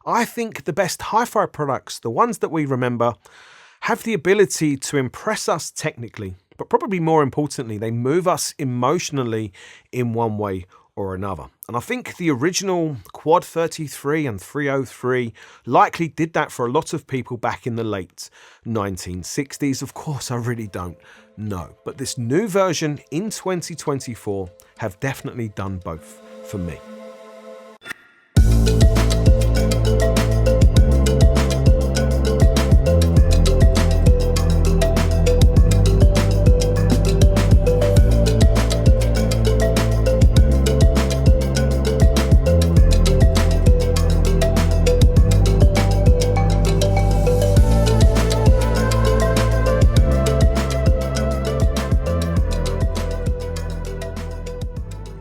I think the best hi-fi products, the ones that we remember, have the ability to impress us technically, but probably more importantly, they move us emotionally in one way or another. And I think the original Quad 33 and 303 likely did that for a lot of people back in the late 1960s. Of course, I really don't know. But this new version in 2024 have definitely done both for me.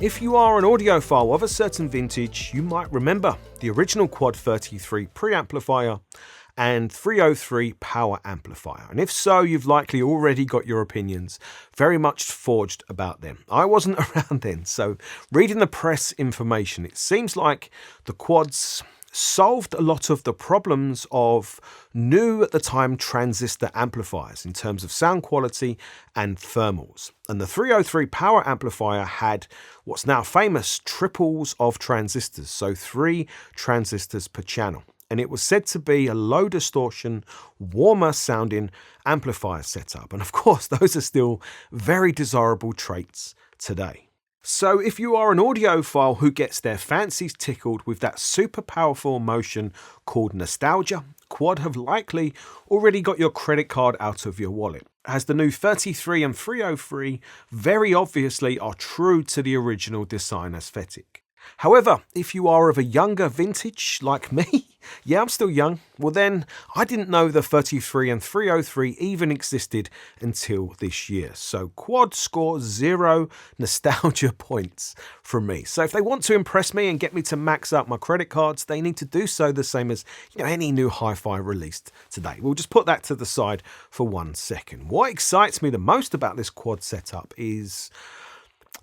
If you are an audiophile of a certain vintage, you might remember the original Quad 33 preamplifier and 303 power amplifier. And if so, you've likely already got your opinions very much forged about them. I wasn't around then, so reading the press information, it seems like the Quads solved a lot of the problems of new at the time transistor amplifiers in terms of sound quality and thermals. And the 303 power amplifier had what's now famous triples of transistors, so 3 transistors per channel. And it was said to be a low distortion, warmer sounding amplifier setup. And of course, those are still very desirable traits today. So if you are an audiophile who gets their fancies tickled with that super powerful emotion called nostalgia, Quad have likely already got your credit card out of your wallet, as the new 33 and 303 very obviously are true to the original design aesthetic. However, if you are of a younger vintage like me, yeah, I'm still young, well then, I didn't know the 33 and 303 even existed until this year. So Quad scores 0 nostalgia points from me. So if they want to impress me and get me to max out my credit cards, they need to do so the same as any new hi-fi released today. We'll just put that to the side for 1 second. What excites me the most about this Quad setup is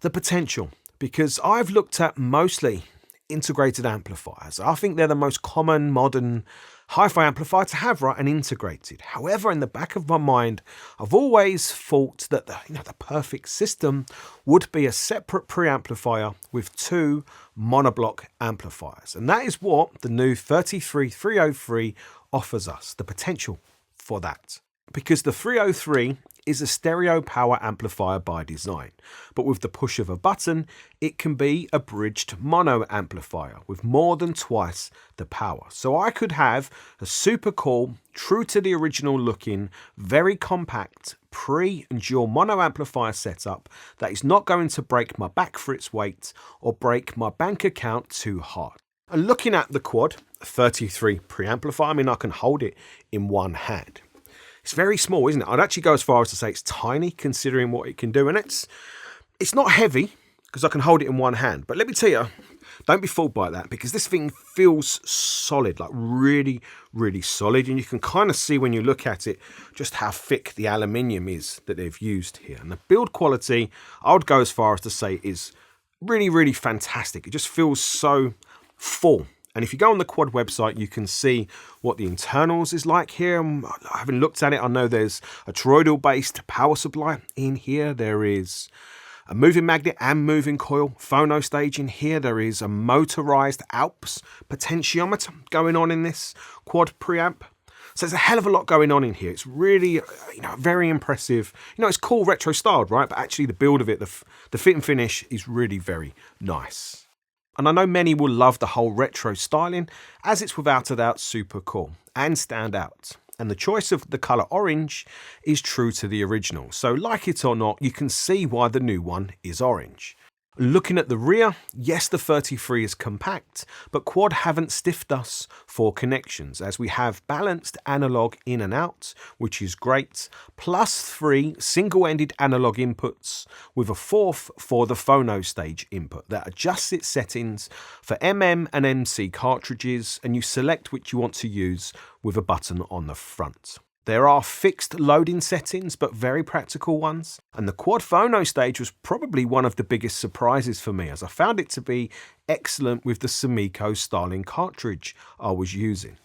the potential. Because I've looked at mostly integrated amplifiers. I think they're the most common modern hi-fi amplifier to have, right, and integrated. However, in the back of my mind, I've always thought that the perfect system would be a separate preamplifier with 2 monoblock amplifiers. And that is what the new 33303 offers us, the potential for that. Because the 303 is a stereo power amplifier by design, but with the push of a button, it can be a bridged mono amplifier with more than twice the power. So I could have a super cool, true to the original looking, very compact pre and dual mono amplifier setup that is not going to break my back for its weight or break my bank account too hard. And looking at the Quad 33 preamplifier, I mean, I can hold it in one hand. It's very small, isn't it? I'd actually go as far as to say it's tiny considering what it can do. And it's not heavy because I can hold it in one hand. But let me tell you, don't be fooled by that because this thing feels solid, like really, really solid. And you can kind of see when you look at it just how thick the aluminium is that they've used here. And the build quality, I would go as far as to say is really, really fantastic. It just feels so full. And if you go on the Quad website, you can see what the internals is like here. Having looked at it, I know there's a toroidal-based power supply in here. There is a moving magnet and moving coil phono stage in here. There is a motorized Alps potentiometer going on in this Quad preamp. So there's a hell of a lot going on in here. It's really, very impressive. It's cool retro styled, right? But actually the build of it, the fit and finish is really very nice. And I know many will love the whole retro styling, as it's without a doubt super cool and stand out. And the choice of the colour orange is true to the original. So like it or not, you can see why the new one is orange. Looking at the rear, yes, the 33 is compact, but Quad haven't stiffed us for connections as we have balanced analog in and out, which is great, plus 3 single-ended analog inputs with a 4th for the Phono Stage input that adjusts its settings for MM and MC cartridges, and you select which you want to use with a button on the front. There are fixed loading settings, but very practical ones. And the Quad Phono Stage was probably one of the biggest surprises for me, as I found it to be excellent with the Sumiko styling cartridge I was using.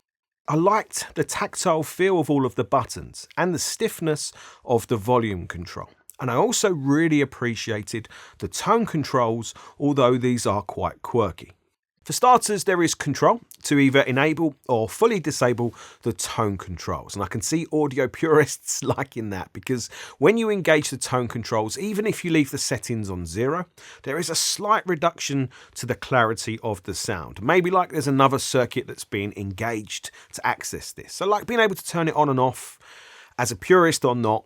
I liked the tactile feel of all of the buttons and the stiffness of the volume control. And I also really appreciated the tone controls, although these are quite quirky. For starters, there is control to either enable or fully disable the tone controls. And I can see audio purists liking that, because when you engage the tone controls, even if you leave the settings on 0, there is a slight reduction to the clarity of the sound. Maybe like there's another circuit that's being engaged to access this. So like being able to turn it on and off, as a purist or not,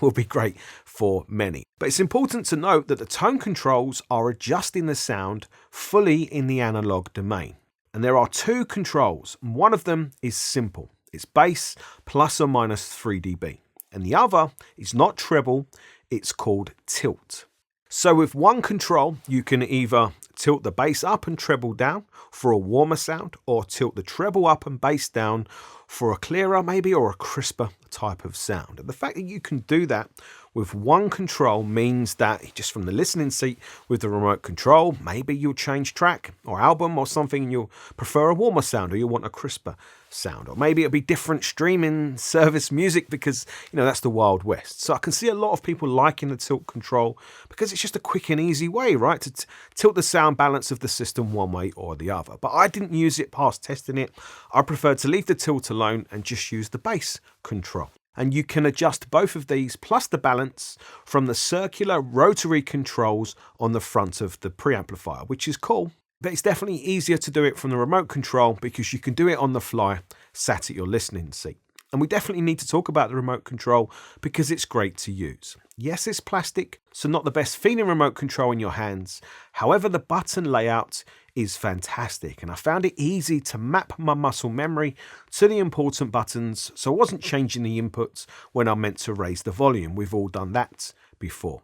will be great for many. But it's important to note that the tone controls are adjusting the sound fully in the analog domain. And there are 2 controls. One of them is simple. It's bass plus or minus 3 dB. And the other is not treble, it's called tilt. So with one control, you can either tilt the bass up and treble down for a warmer sound, or tilt the treble up and bass down for a clearer maybe, or a crisper type of sound. And the fact that you can do that with one control means that just from the listening seat with the remote control, maybe you'll change track or album or something and you'll prefer a warmer sound, or you want a crisper sound, or maybe it'll be different streaming service music because, you know, that's the Wild West. So I can see a lot of people liking the tilt control because it's just a quick and easy way, right, to tilt the sound balance of the system one way or the other. But I didn't use it past testing it. I preferred to leave the tilt alone and just use the bass control. And you can adjust both of these plus the balance from the circular rotary controls on the front of the preamplifier, which is cool. But it's definitely easier to do it from the remote control because you can do it on the fly, sat at your listening seat. And we definitely need to talk about the remote control because it's great to use. Yes, it's plastic, so not the best feeling remote control in your hands. However, the button layout is fantastic, and I found it easy to map my muscle memory to the important buttons, so I wasn't changing the inputs when I meant to raise the volume. We've all done that before.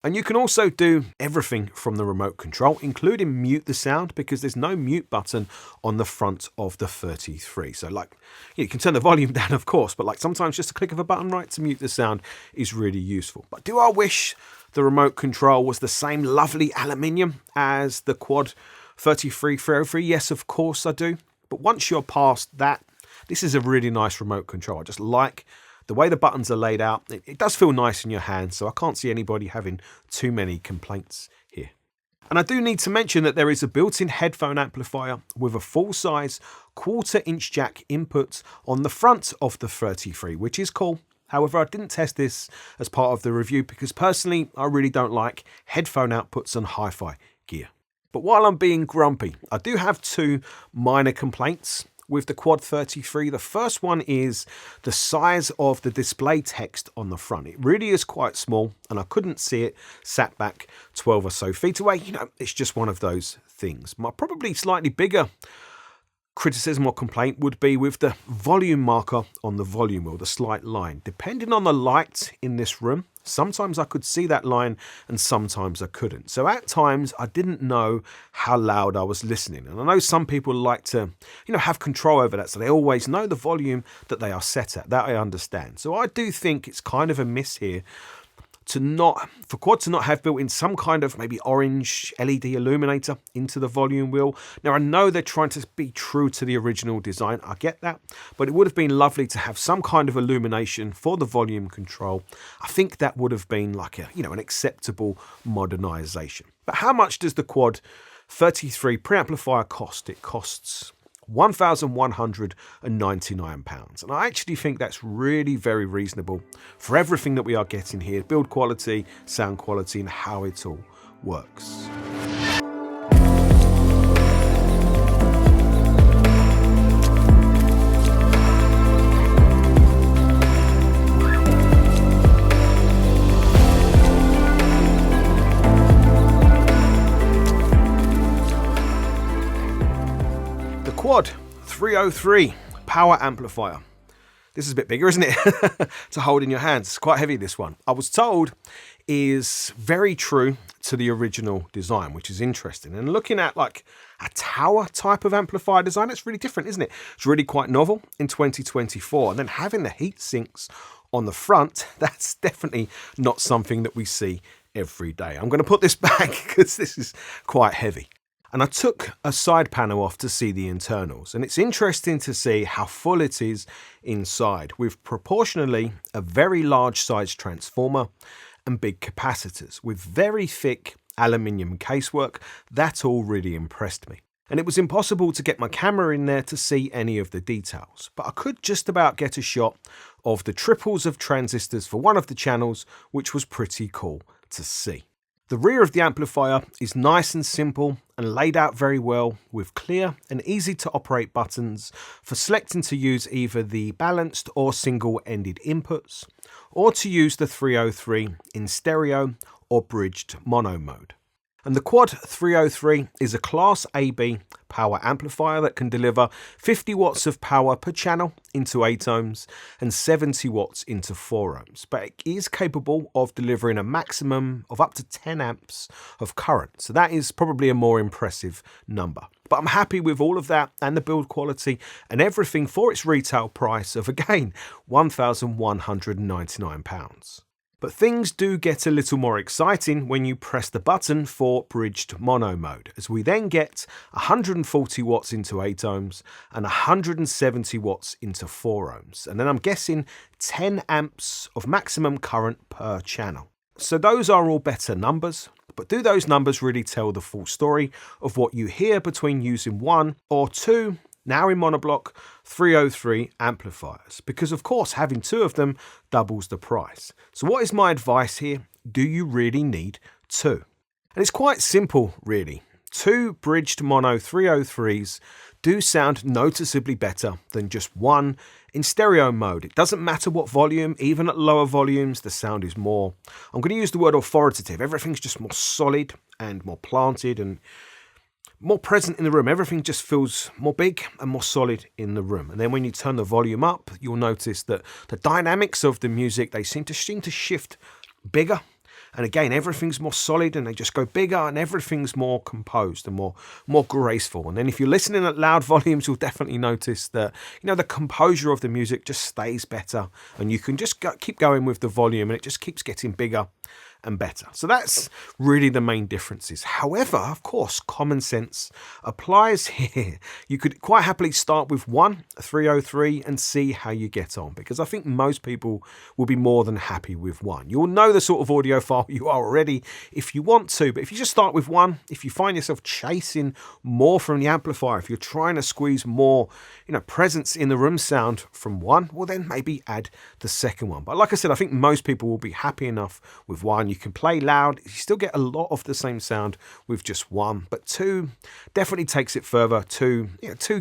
And you can also do everything from the remote control, including mute the sound, because there's no mute button on the front of the 33. So like, you can turn the volume down, of course, but like sometimes just a click of a button right to mute the sound is really useful. But do I wish the remote control was the same lovely aluminium as the Quad 303? Yes, of course I do. But once you're past that, this is a really nice remote control. I just like the way the buttons are laid out. It does feel nice in your hand, so I can't see anybody having too many complaints here. And I do need to mention that there is a built-in headphone amplifier with a full-size 1/4-inch jack input on the front of the 33, which is cool. However, I didn't test this as part of the review because personally, I really don't like headphone outputs on hi-fi gear. But while I'm being grumpy, I do have 2 minor complaints with the Quad 33. The first one is the size of the display text on the front. It really is quite small and I couldn't see it sat back 12 or so feet away. You know, it's just one of those things. My probably slightly bigger criticism or complaint would be with the volume marker on the volume wheel, the slight line. Depending on the light in this room, sometimes I could see that line and sometimes I couldn't. So at times I didn't know how loud I was listening. And I know some people like to, have control over that. So they always know the volume that they are set at. That I understand. So I do think it's kind of a miss here for Quad to not have built in some kind of maybe orange LED illuminator into the volume wheel. Now I know they're trying to be true to the original design, I get that, but it would have been lovely to have some kind of illumination for the volume control. I think that would have been like an acceptable modernization. But how much does the Quad 33 preamplifier cost? It costs £1,199, and I actually think that's really very reasonable for everything that we are getting here, build quality, sound quality, and how it all works. The Quad 303 power amplifier. This is a bit bigger, isn't it? To hold in your hands. It's quite heavy, this one. I was told is very true to the original design, which is interesting. And looking at like a tower type of amplifier design. It's really different, isn't it? It's really quite novel in 2024. And then having the heat sinks on the front, that's definitely not something that we see every day. I'm going to put this back because this is quite heavy. And I took a side panel off to see the internals, and it's interesting to see how full it is inside, with proportionally a very large size transformer and big capacitors with very thick aluminium casework. That all really impressed me. And it was impossible to get my camera in there to see any of the details, but I could just about get a shot of the triples of transistors for one of the channels, which was pretty cool to see. The rear of the amplifier is nice and simple and laid out very well, with clear and easy to operate buttons for selecting to use either the balanced or single-ended inputs, or to use the 303 in stereo or bridged mono mode. And the Quad 303 is a Class AB power amplifier that can deliver 50 watts of power per channel into 8 ohms and 70 watts into 4 ohms. But it is capable of delivering a maximum of up to 10 amps of current. So that is probably a more impressive number. But I'm happy with all of that and the build quality and everything for its retail price of, again, £1,199. But things do get a little more exciting when you press the button for bridged mono mode, as we then get 140 watts into 8 ohms and 170 watts into 4 ohms. And then I'm guessing 10 amps of maximum current per channel. So those are all better numbers, but do those numbers really tell the full story of what you hear between using one or two, now in monoblock, 303 amplifiers? Because of course having two of them doubles the price. So what is my advice here? Do you really need two? And it's quite simple really. Two bridged mono 303s do sound noticeably better than just one in stereo mode. It doesn't matter what volume, even at lower volumes, the sound is more, I'm going to use the word authoritative. Everything's just more solid and more planted and more present in the room. Everything just feels more big and more solid in the room. And then when you turn the volume up, you'll notice that the dynamics of the music, they seem to shift bigger. And again, everything's more solid and they just go bigger and everything's more composed and more graceful. And then if you're listening at loud volumes, you'll definitely notice that, the composure of the music just stays better and you can just keep going with the volume and it just keeps getting bigger and better. So that's really the main differences. However, of course, common sense applies here. You could quite happily start with one 303 and see how you get on, because I think most people will be more than happy with one. You'll know the sort of audiophile you are already if you want to, but if you just start with one, if you find yourself chasing more from the amplifier, if you're trying to squeeze more, presence in the room sound from one, well then maybe add the second one. But like I said, I think most people will be happy enough with one. You can play loud, you still get a lot of the same sound with just one, but two definitely takes it further. Two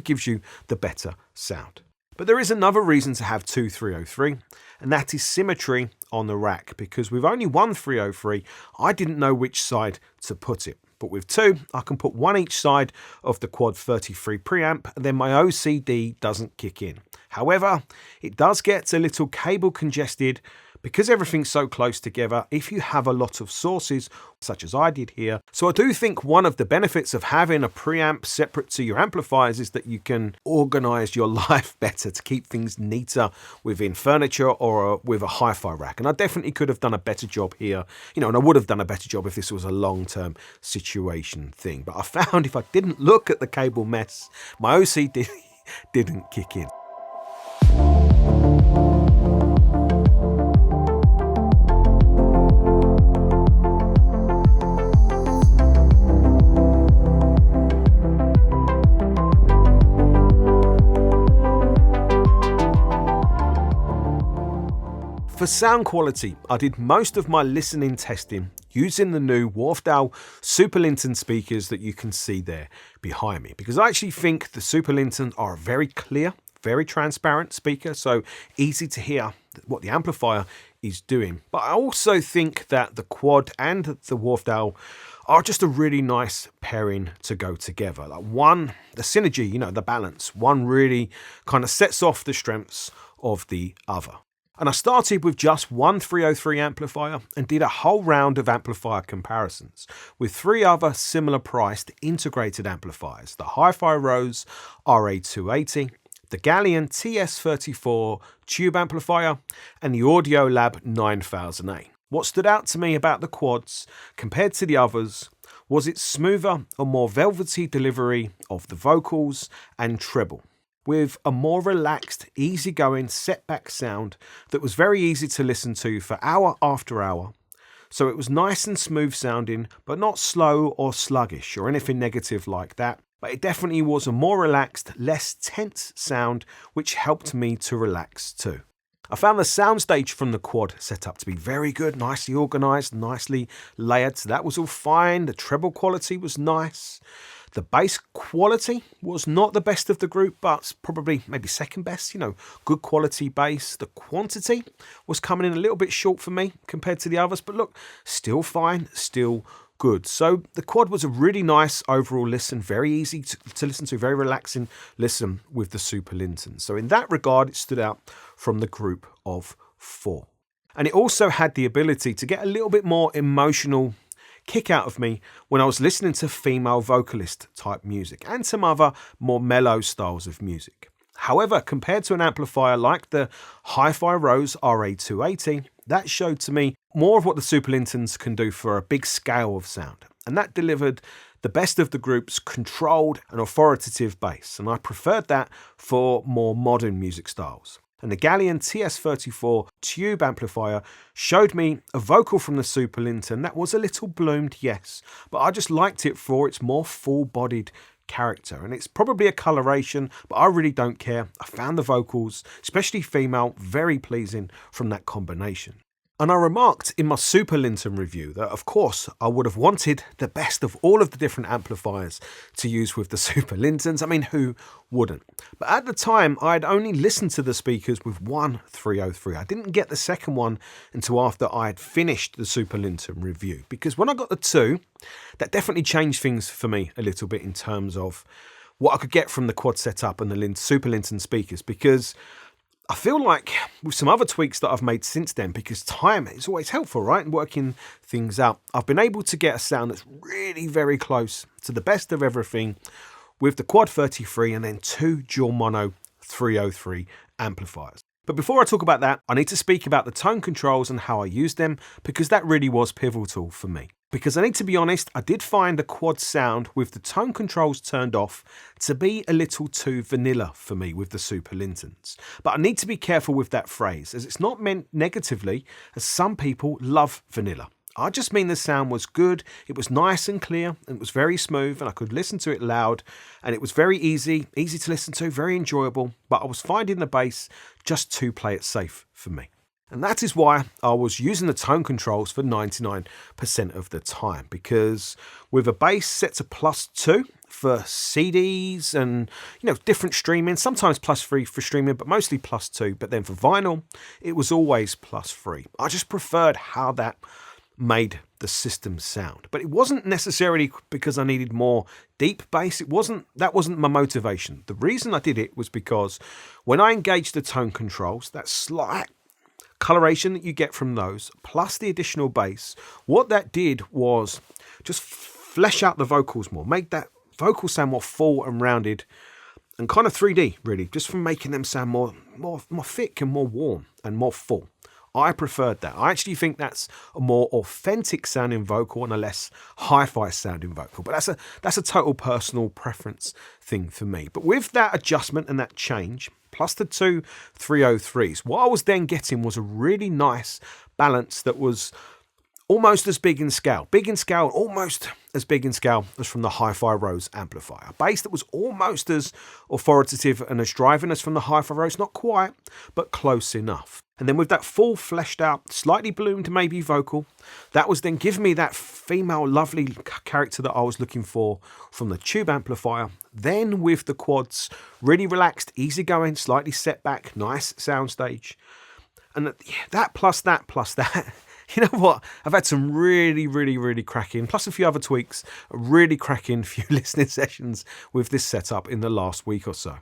gives you the better sound. But there is another reason to have two 303, and that is symmetry on the rack, because with only one 303, I didn't know which side to put it. But with two, I can put one each side of the Quad 33 preamp, and then my OCD doesn't kick in. However, it does get a little cable congested because everything's so close together if you have a lot of sources, such as I did here. So I do think one of the benefits of having a preamp separate to your amplifiers is that you can organize your life better to keep things neater within furniture or with a hi-fi rack. And I definitely could have done a better job here, and I would have done a better job if this was a long-term situation thing. But I found if I didn't look at the cable mess, my OCD didn't kick in. For sound quality, I did most of my listening testing using the new Wharfedale Super Linton speakers that you can see there behind me, because I actually think the Super Linton are a very clear, very transparent speaker, so easy to hear what the amplifier is doing. But I also think that the Quad and the Wharfedale are just a really nice pairing to go together. Like one, the synergy, the balance, one really kind of sets off the strengths of the other. And I started with just one 303 amplifier and did a whole round of amplifier comparisons with 3 other similar priced integrated amplifiers, the HIFI Rose RA280, the Galleon TS34 tube amplifier, and the Audiolab 9000A. What stood out to me about the quads compared to the others was its smoother or more velvety delivery of the vocals and treble, with a more relaxed, easygoing, set-back sound that was very easy to listen to for hour after hour. So it was nice and smooth sounding, but not slow or sluggish or anything negative like that. But it definitely was a more relaxed, less tense sound, which helped me to relax too. I found the soundstage from the quad setup to be very good, nicely organised, nicely layered, so that was all fine. The treble quality was nice. The bass quality was not the best of the group, but probably maybe second best, good quality bass. The quantity was coming in a little bit short for me compared to the others, but look, still fine, still good. So the quad was a really nice overall listen, very easy to listen to, very relaxing listen with the Super Linton. So in that regard, it stood out from the group of 4. And it also had the ability to get a little bit more emotional kick out of me when I was listening to female vocalist type music and some other more mellow styles of music. However, compared to an amplifier like the HIFI Rose RA280, that showed to me more of what the Super Lintons can do for a big scale of sound. And that delivered the best of the group's controlled and authoritative bass. And I preferred that for more modern music styles. And the Galleon TS34 tube amplifier showed me a vocal from the Super Linton that was a little bloomed, yes, but I just liked it for its more full-bodied character. And it's probably a coloration, but I really don't care. I found the vocals, especially female, very pleasing from that combination. And I remarked in my Super Linton review that, of course, I would have wanted the best of all of the different amplifiers to use with the Super Lintons. I mean, who wouldn't? But at the time, I'd only listened to the speakers with one 303. I didn't get the second one until after I had finished the Super Linton review. Because when I got the 2, that definitely changed things for me a little bit in terms of what I could get from the quad setup and the Super Linton speakers. Because I feel like with some other tweaks that I've made since then, because time is always helpful, right, in working things out, I've been able to get a sound that's really very close to the best of everything with the Quad 33 and then 2 dual mono 303 amplifiers. But before I talk about that, I need to speak about the tone controls and how I used them, because that really was pivotal for me. Because I need to be honest, I did find the quad sound with the tone controls turned off to be a little too vanilla for me with the Super Lintons. But I need to be careful with that phrase, as it's not meant negatively, as some people love vanilla. I just mean the sound was good, it was nice and clear, and it was very smooth, and I could listen to it loud, and it was very easy to listen to, very enjoyable, but I was finding the bass just to play it safe for me. And that is why I was using the tone controls for 99% of the time, because with a bass set to +2 for CDs and, different streaming, sometimes +3 for streaming, but mostly +2. But then for vinyl, it was always +3. I just preferred how that made the system sound. But it wasn't necessarily because I needed more deep bass. That wasn't my motivation. The reason I did it was because when I engaged the tone controls, that slight coloration that you get from those, plus the additional bass, what that did was just flesh out the vocals more, make that vocal sound more full and rounded and kind of 3D, really, just from making them sound more thick and more warm and more full. I preferred that. I actually think that's a more authentic sounding vocal and a less hi-fi sounding vocal. But that's a total personal preference thing for me. But with that adjustment and that change, plus the 2 303s, what I was then getting was a really nice balance that was almost as big in scale, almost as big in scale as from the HIFI Rose amplifier. A bass that was almost as authoritative and as driving as from the HIFI Rose, not quite, but close enough. And then with that full fleshed out, slightly bloomed maybe vocal, that was then giving me that female lovely character that I was looking for from the tube amplifier. Then with the quads, really relaxed, easygoing, slightly set back, nice soundstage. And that plus that, you know what? I've had some really cracking, plus a few other tweaks, really cracking few listening sessions with this setup in the last week or so.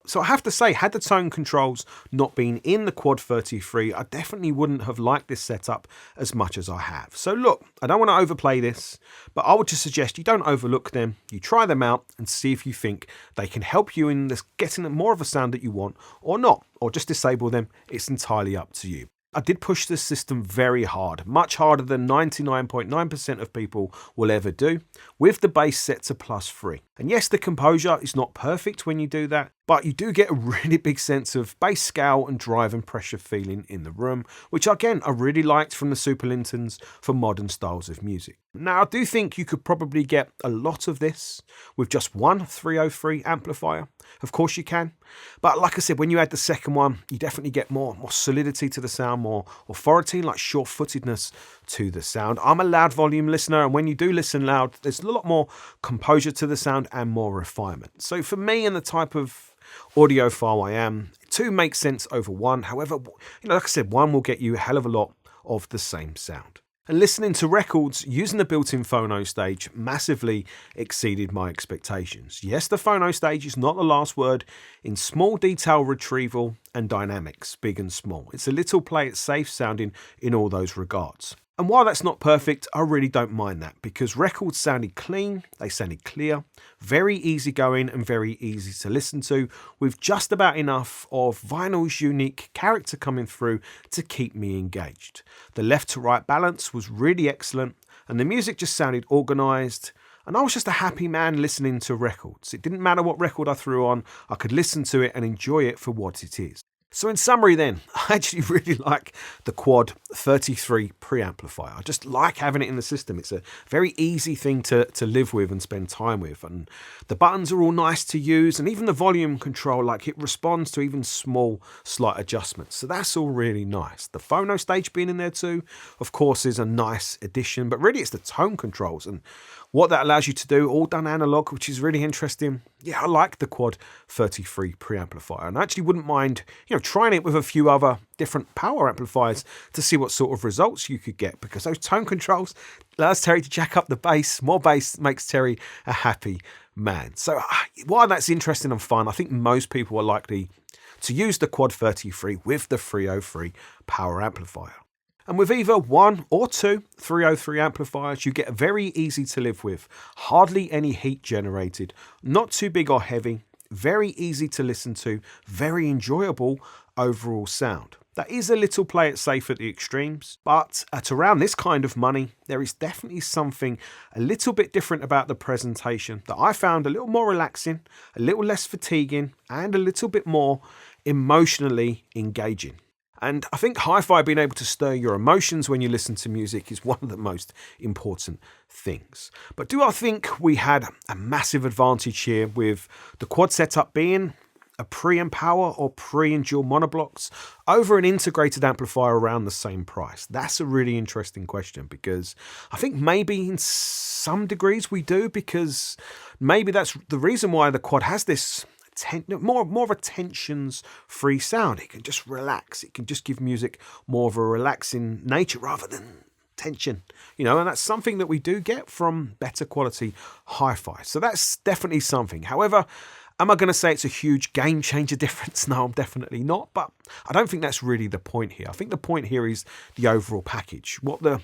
So I have to say, had the tone controls not been in the Quad 33, I definitely wouldn't have liked this setup as much as I have. So look, I don't want to overplay this, but I would just suggest you don't overlook them. You try them out and see if you think they can help you in this getting more of a sound that you want or not, or just disable them. It's entirely up to you. I did push this system very hard, much harder than 99.9% of people will ever do, with the bass set to +3. And yes, the composure is not perfect when you do that, but you do get a really big sense of bass scale and drive and pressure feeling in the room, which again, I really liked from the Super Lintons for modern styles of music. Now, I do think you could probably get a lot of this with just one 303 amplifier. Of course you can. But like I said, when you add the second one, you definitely get more solidity to the sound, more authority, like sure-footedness to the sound. I'm a loud volume listener, and when you do listen loud, there's a lot more composure to the sound and more refinement. So for me and the type of audiophile I am, 2 makes sense over 1. However, like I said, 1 will get you a hell of a lot of the same sound. And listening to records using the built-in Phono Stage massively exceeded my expectations. Yes, the Phono Stage is not the last word in small detail retrieval and dynamics, big and small. It's a little play it safe sounding in all those regards. And while that's not perfect, I really don't mind that, because records sounded clean, they sounded clear, very easygoing and very easy to listen to, with just about enough of vinyl's unique character coming through to keep me engaged. The left to right balance was really excellent, and the music just sounded organised, and I was just a happy man listening to records. It didn't matter what record I threw on, I could listen to it and enjoy it for what it is. So in summary then, I actually really like the Quad 33 preamplifier. I just like having it in the system. It's a very easy thing to live with and spend time with. And the buttons are all nice to use, and even the volume control, like it responds to even small slight adjustments. So that's all really nice. The Phono Stage being in there too, of course, is a nice addition, but really it's the tone controls and what that allows you to do, all done analog, which is really interesting. Yeah, I like the Quad 33 preamplifier, and I actually wouldn't mind, trying it with a few other different power amplifiers to see what sort of results you could get, because those tone controls allows Terry to jack up the bass. More bass makes Terry a happy man. So while that's interesting and fun, I think most people are likely to use the Quad 33 with the 303 power amplifier. And with either 1 or 2 303 amplifiers, you get very easy to live with, hardly any heat generated, not too big or heavy, very easy to listen to, very enjoyable overall sound. That is a little play it safe at the extremes, but at around this kind of money, there is definitely something a little bit different about the presentation that I found a little more relaxing, a little less fatiguing, and a little bit more emotionally engaging. And I think hi-fi being able to stir your emotions when you listen to music is one of the most important things. But do I think we had a massive advantage here with the Quad setup being a pre-amp power or pre-and dual monoblocks over an integrated amplifier around the same price? That's a really interesting question, because I think maybe in some degrees we do, because maybe that's the reason why the Quad has this more of a tensions-free sound. It can just relax. It can just give music more of a relaxing nature rather than tension, and that's something that we do get from better quality hi-fi. So that's definitely something. However, am I going to say it's a huge game changer difference? No, I'm definitely not. But I don't think that's really the point here. I think the point here is the overall package. What the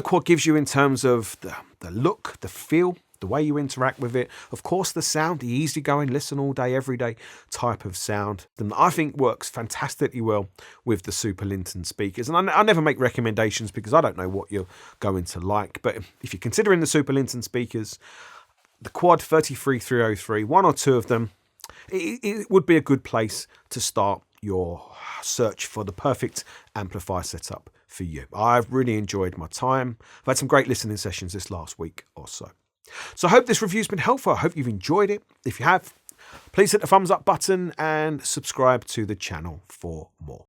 Quad gives you in terms of the look, the feel, the way you interact with it, of course the sound, the easygoing, listen all day, every day type of sound, that I think works fantastically well with the Super Linton speakers. And I never make recommendations because I don't know what you're going to like, but if you're considering the Super Linton speakers, the Quad 33303, 1 or 2 of them, it would be a good place to start your search for the perfect amplifier setup for you. I've really enjoyed my time. I've had some great listening sessions this last week or so. So I hope this review's been helpful. I hope you've enjoyed it. If you have, please hit the thumbs up button and subscribe to the channel for more.